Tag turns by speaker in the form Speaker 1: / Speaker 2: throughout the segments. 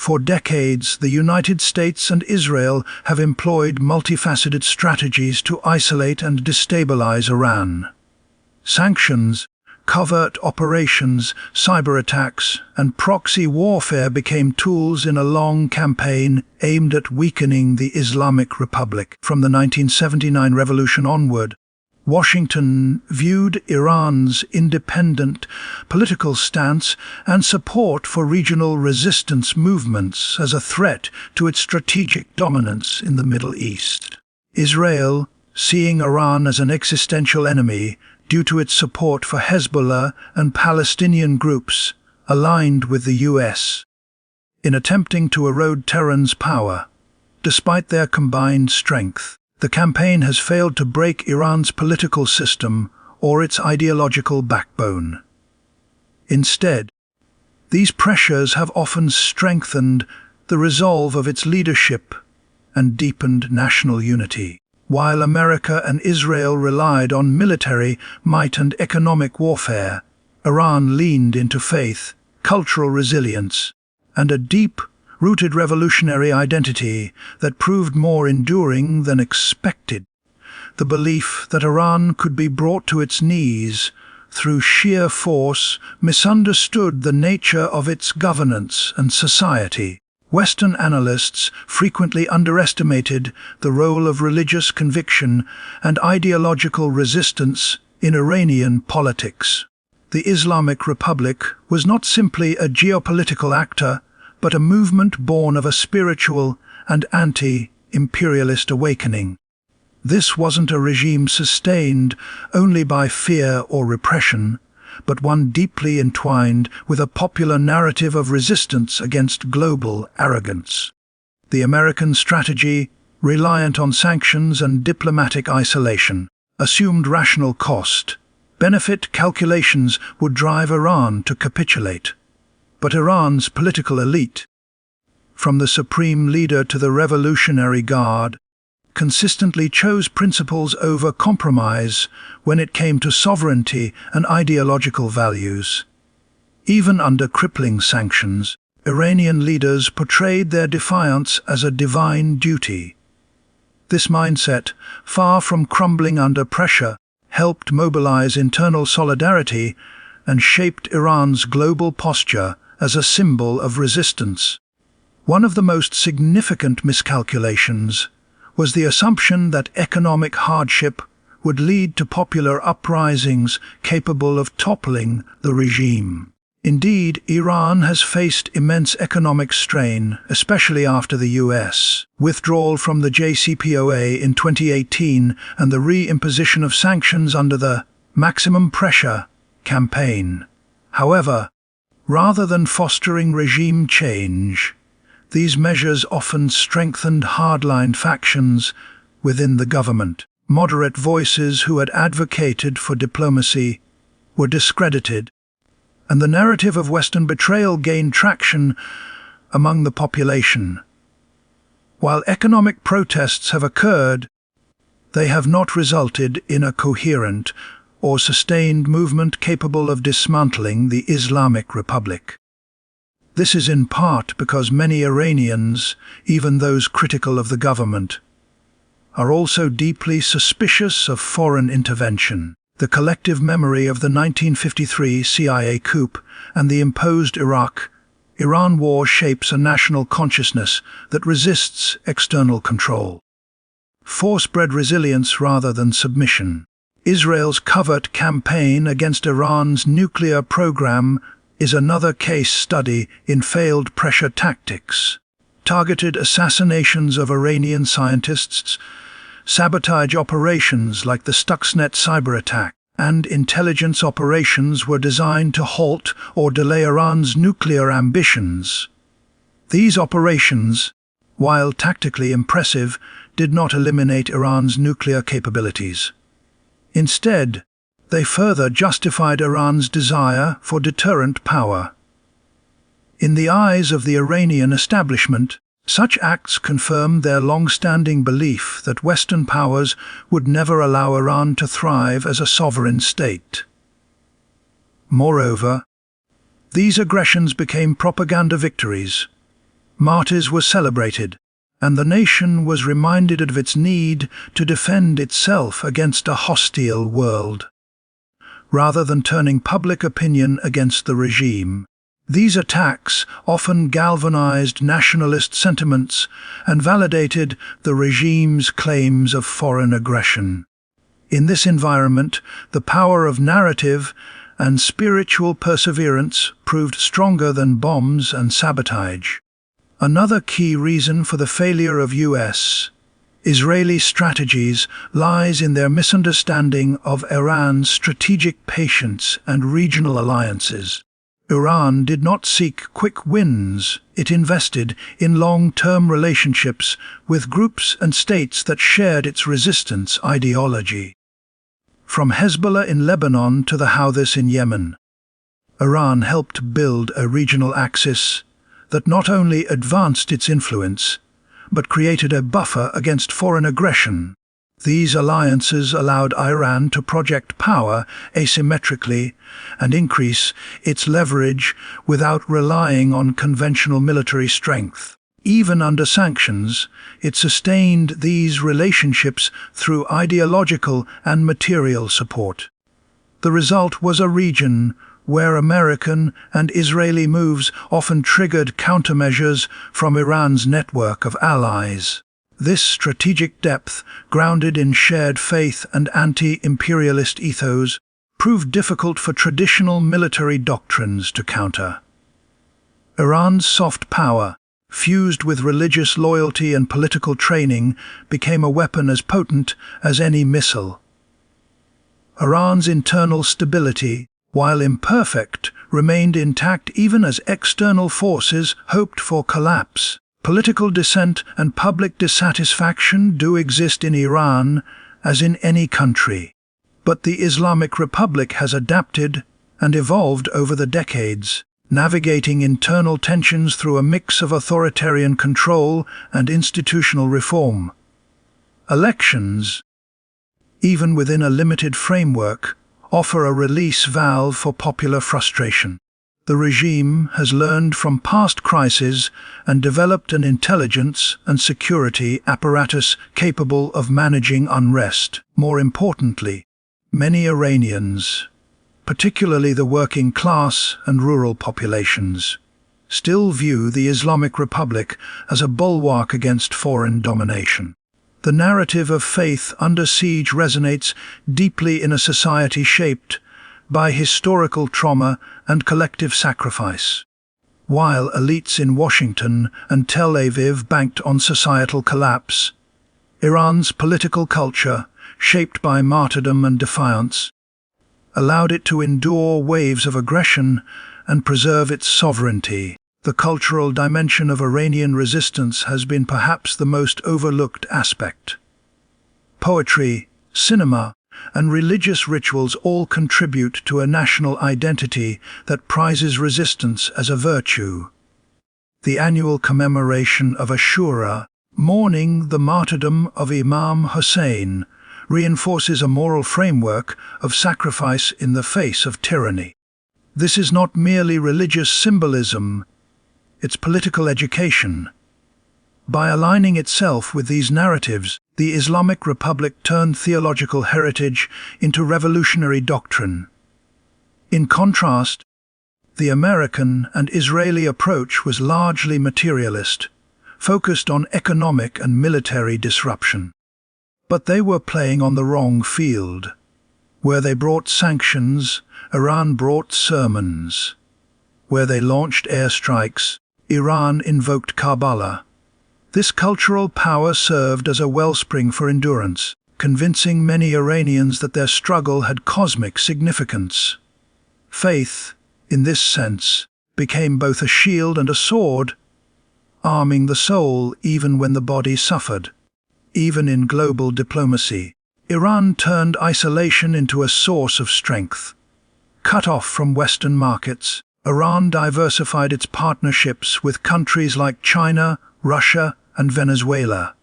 Speaker 1: For decades, the United States and Israel have employed multifaceted strategies to isolate and destabilize Iran. Sanctions, covert operations, cyberattacks, and proxy warfare became tools in a long campaign aimed at weakening the Islamic Republic. From the 1979 revolution onward, Washington viewed Iran's independent political stance and support for regional resistance movements as a threat to its strategic dominance in the Middle East. Israel, seeing Iran as an existential enemy due to its support for Hezbollah and Palestinian groups, aligned with the US in attempting to erode Tehran's power. Despite their combined strength, the campaign has failed to break Iran's political system or its ideological backbone. Instead, these pressures have often strengthened the resolve of its leadership and deepened national unity. While America and Israel relied on military might and economic warfare, Iran leaned into faith, cultural resilience, and a deep-rooted revolutionary identity that proved more enduring than expected. The belief that Iran could be brought to its knees through sheer force misunderstood the nature of its governance and society. Western analysts frequently underestimated the role of religious conviction and ideological resistance in Iranian politics. The Islamic Republic was not simply a geopolitical actor, but a movement born of a spiritual and anti-imperialist awakening. This wasn't a regime sustained only by fear or repression, but one deeply entwined with a popular narrative of resistance against global arrogance. The American strategy, reliant on sanctions and diplomatic isolation, assumed rational cost. Benefit calculations would drive Iran to capitulate. But Iran's political elite, from the supreme leader to the Revolutionary Guard, consistently chose principles over compromise when it came to sovereignty and ideological values. Even under crippling sanctions, Iranian leaders portrayed their defiance as a divine duty. This mindset, far from crumbling under pressure, helped mobilize internal solidarity and shaped Iran's global posture as a symbol of resistance. One of the most significant miscalculations was the assumption that economic hardship would lead to popular uprisings capable of toppling the regime. Indeed, Iran has faced immense economic strain, especially after the US withdrawal from the JCPOA in 2018 and the re-imposition of sanctions under the maximum pressure campaign. However, rather than fostering regime change, these measures often strengthened hardline factions within the government. Moderate voices who had advocated for diplomacy were discredited, and the narrative of Western betrayal gained traction among the population. While economic protests have occurred, they have not resulted in a coherent or sustained movement capable of dismantling the Islamic Republic. This is in part because many Iranians, even those critical of the government, are also deeply suspicious of foreign intervention. The collective memory of the 1953 CIA coup and the imposed Iraq-Iran war shapes a national consciousness that resists external control. Force bred resilience rather than submission. Israel's covert campaign against Iran's nuclear program is another case study in failed pressure tactics. Targeted assassinations of Iranian scientists, sabotage operations like the Stuxnet cyberattack, and intelligence operations were designed to halt or delay Iran's nuclear ambitions. These operations, while tactically impressive, did not eliminate Iran's nuclear capabilities. Instead, they further justified Iran's desire for deterrent power. In the eyes of the Iranian establishment, such acts confirmed their long-standing belief that Western powers would never allow Iran to thrive as a sovereign state. Moreover, these aggressions became propaganda victories. martyrs were celebrated, and the nation was reminded of its need to defend itself against a hostile world, rather than turning public opinion against the regime. These attacks often galvanized nationalist sentiments and validated the regime's claims of foreign aggression. In this environment, the power of narrative and spiritual perseverance proved stronger than bombs and sabotage. Another key reason for the failure of US-Israeli strategies lies in their misunderstanding of Iran's strategic patience and regional alliances. Iran did not seek quick wins. It invested in long-term relationships with groups and states that shared its resistance ideology. From Hezbollah in Lebanon to the Houthis in Yemen, Iran helped build a regional axis that not only advanced its influence, but created a buffer against foreign aggression. These alliances allowed Iran to project power asymmetrically and increase its leverage without relying on conventional military strength. Even under sanctions, it sustained these relationships through ideological and material support. The result was a region where American and Israeli moves often triggered countermeasures from Iran's network of allies. This strategic depth, grounded in shared faith and anti-imperialist ethos, proved difficult for traditional military doctrines to counter. Iran's soft power, fused with religious loyalty and political training, became a weapon as potent as any missile. Iran's internal stability, while imperfect, remained intact even as external forces hoped for collapse. Political dissent and public dissatisfaction do exist in Iran, as in any country. But the Islamic Republic has adapted and evolved over the decades, navigating internal tensions through a mix of authoritarian control and institutional reform. Elections, even within a limited framework, offer a release valve for popular frustration. The regime has learned from past crises and developed an intelligence and security apparatus capable of managing unrest. More importantly, many Iranians, particularly the working class and rural populations, still view the Islamic Republic as a bulwark against foreign domination. The narrative of faith under siege resonates deeply in a society shaped by historical trauma and collective sacrifice. While elites in Washington and Tel Aviv banked on societal collapse, Iran's political culture, shaped by martyrdom and defiance, allowed it to endure waves of aggression and preserve its sovereignty. The cultural dimension of Iranian resistance has been perhaps the most overlooked aspect. Poetry, cinema, and religious rituals all contribute to a national identity that prizes resistance as a virtue. The annual commemoration of Ashura, mourning the martyrdom of Imam Hussein, reinforces a moral framework of sacrifice in the face of tyranny. This is not merely religious symbolism, it's political education. By aligning itself with these narratives, the Islamic Republic turned theological heritage into revolutionary doctrine. In contrast, the American and Israeli approach was largely materialist, focused on economic and military disruption. But they were playing on the wrong field. Where they brought sanctions, Iran brought sermons. Where they launched airstrikes, Iran invoked Kabbalah. This cultural power served as a wellspring for endurance, convincing many Iranians that their struggle had cosmic significance. Faith, in this sense, became both a shield and a sword, arming the soul even when the body suffered. Even in global diplomacy, Iran turned isolation into a source of strength. Cut off from Western markets, Iran diversified its partnerships with countries like China, Russia, and Venezuela.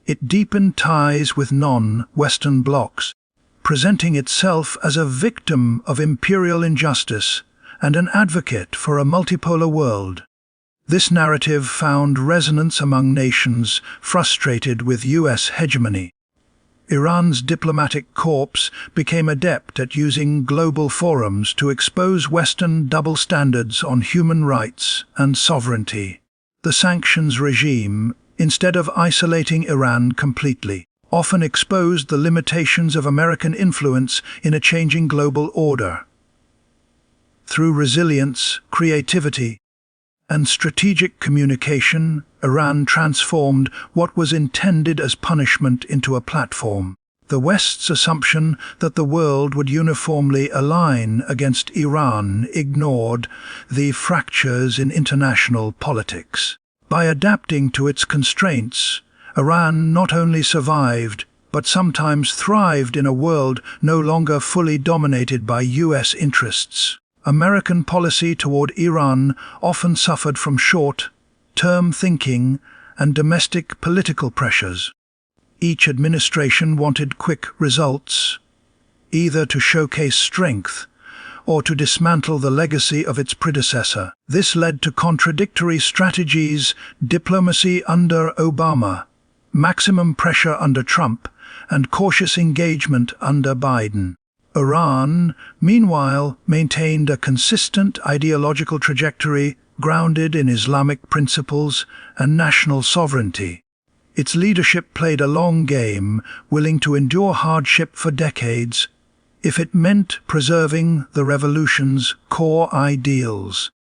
Speaker 1: It deepened ties with non-Western blocs, presenting itself as a victim of imperial injustice and an advocate for a multipolar world. This narrative found resonance among nations frustrated with US hegemony. Iran's diplomatic corps became adept at using global forums to expose Western double standards on human rights and sovereignty. The sanctions regime, instead of isolating Iran completely, often exposed the limitations of American influence in a changing global order. Through resilience, creativity, and strategic communication, Iran transformed what was intended as punishment into a platform. The West's assumption that the world would uniformly align against Iran ignored the fractures in international politics. By adapting to its constraints, Iran not only survived, but sometimes thrived in a world no longer fully dominated by US interests. American policy toward Iran often suffered from short-term thinking and domestic political pressures. Each administration wanted quick results, either to showcase strength or to dismantle the legacy of its predecessor. This led to contradictory strategies: diplomacy under Obama, maximum pressure under Trump, and cautious engagement under Biden. Iran, meanwhile, maintained a consistent ideological trajectory grounded in Islamic principles and national sovereignty. Its leadership played a long game, willing to endure hardship for decades, if it meant preserving the revolution's core ideals.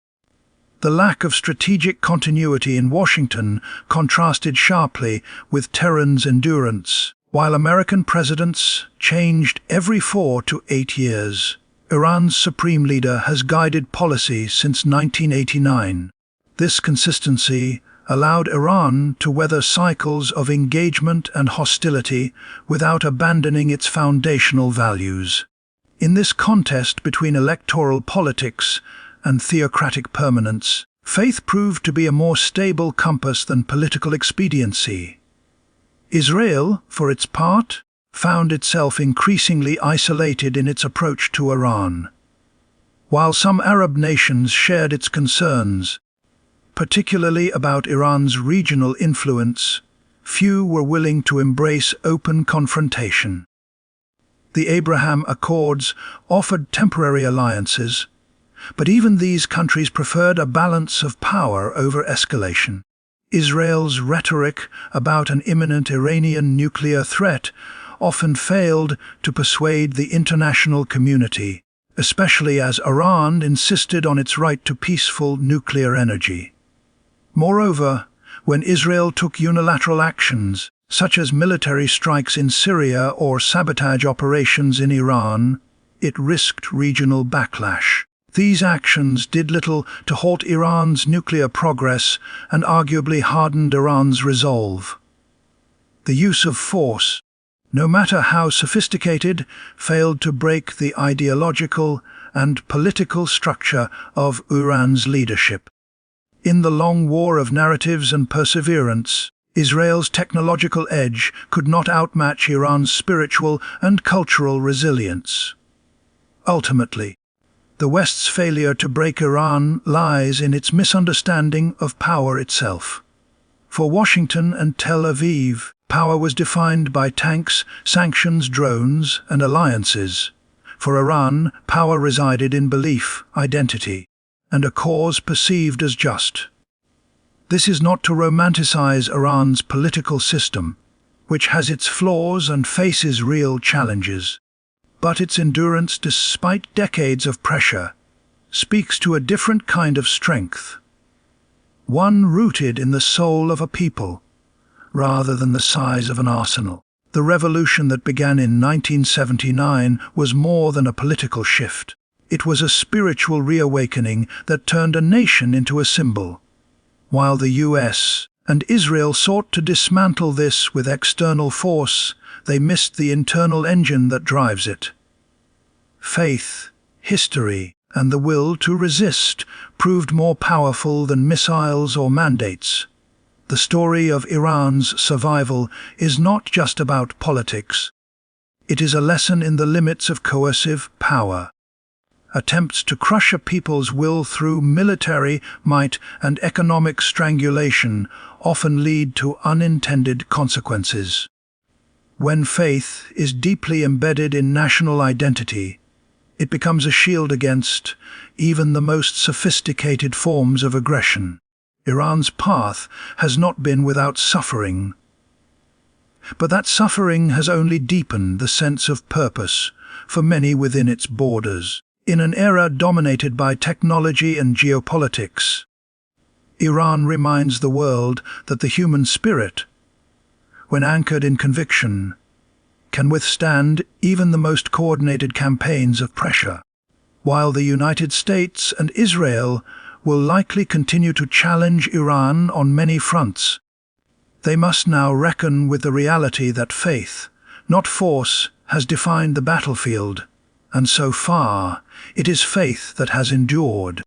Speaker 1: The lack of strategic continuity in Washington contrasted sharply with Tehran's endurance. While American presidents changed every 4 to 8 years, Iran's supreme leader has guided policy since 1989. This consistency allowed Iran to weather cycles of engagement and hostility without abandoning its foundational values. In this contest between electoral politics and theocratic permanence, faith proved to be a more stable compass than political expediency. Israel, for its part, found itself increasingly isolated in its approach to Iran. While some Arab nations shared its concerns, particularly about Iran's regional influence, few were willing to embrace open confrontation. The Abraham Accords offered temporary alliances, but even these countries preferred a balance of power over escalation. Israel's rhetoric about an imminent Iranian nuclear threat often failed to persuade the international community, especially as Iran insisted on its right to peaceful nuclear energy. Moreover, when Israel took unilateral actions, such as military strikes in Syria or sabotage operations in Iran, it risked regional backlash. These actions did little to halt Iran's nuclear progress and arguably hardened Iran's resolve. The use of force, no matter how sophisticated, failed to break the ideological and political structure of Iran's leadership. In the long war of narratives and perseverance, Israel's technological edge could not outmatch Iran's spiritual and cultural resilience. Ultimately, the West's failure to break Iran lies in its misunderstanding of power itself. For Washington and Tel Aviv, power was defined by tanks, sanctions, drones, and alliances. For Iran, power resided in belief, identity, and a cause perceived as just. This is not to romanticize Iran's political system, which has its flaws and faces real challenges. But its endurance despite decades of pressure speaks to a different kind of strength, one rooted in the soul of a people, rather than the size of an arsenal. The revolution that began in 1979 was more than a political shift. It was a spiritual reawakening that turned a nation into a symbol. While the US and Israel sought to dismantle this with external force, they missed the internal engine that drives it. Faith, history, and the will to resist proved more powerful than missiles or mandates. The story of Iran's survival is not just about politics. It is a lesson in the limits of coercive power. Attempts to crush a people's will through military might and economic strangulation often lead to unintended consequences. When faith is deeply embedded in national identity, it becomes a shield against even the most sophisticated forms of aggression. Iran's path has not been without suffering, but that suffering has only deepened the sense of purpose for many within its borders. In an era dominated by technology and geopolitics, Iran reminds the world that the human spirit, when anchored in conviction, can withstand even the most coordinated campaigns of pressure. While the United States and Israel will likely continue to challenge Iran on many fronts, they must now reckon with the reality that faith, not force, has defined the battlefield, and so far, it is faith that has endured.